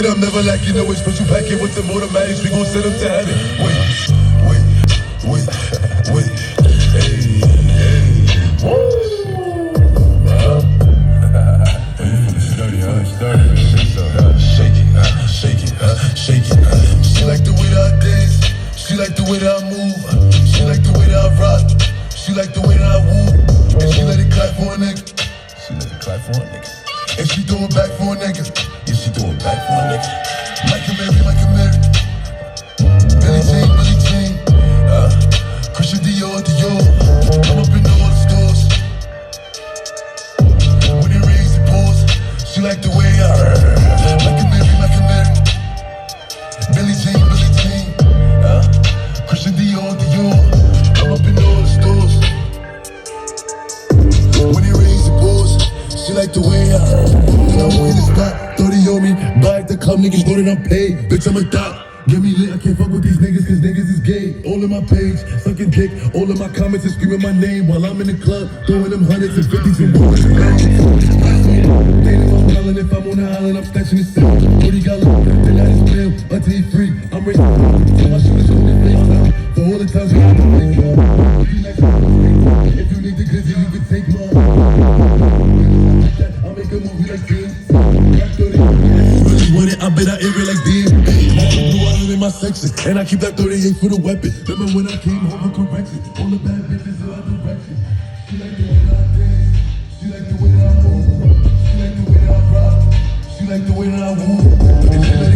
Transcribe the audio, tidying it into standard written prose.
Said I'm never lacking, no wish, but you pack it with the automatics. We gon' send them to heaven. Wait. Hey. Woo. Shake it. She like the way that I dance. She like the way that I move. She like the way that I rock. She like the way that I woo. And she let it clap for a nigga. And she throw it back for a nigga. Yeah, she throw it back for a nigga. Like a Mary. Billie Jean. Christian Dior. I'm up in all the stores. When it rains, it pours. She like the way I like a Mary. Billie Jean. Christian Dior. I'm up in all the stores. When it rains, it pours. She like the way when I'm in the spot, 30 on me. Buy at the club, niggas know that I'm paid. Bitch, I'm a thot. Get me lit, I can't fuck with these niggas, cause niggas is gay. All in my page, sucking dick. All of my comments is screaming my name while I'm in the club, throwing them hundreds and fifties and more. Dating on island, if I'm on the island, I'm snatching the cell. 40 gallon, then I just bail until he free. I'm ready to my shooters on their face now. For all the times we had to make love. If you need the glizzy, you can take mine. I'll make a movie like this. Really want it, I bet I air it like this. In my section, and I keep that 38 for the weapon. Remember when I came home for correction? All the bad bitches in my direction. She like the way that I dance. She like the way that I move. She like the way that I rock. She like the way that I woo.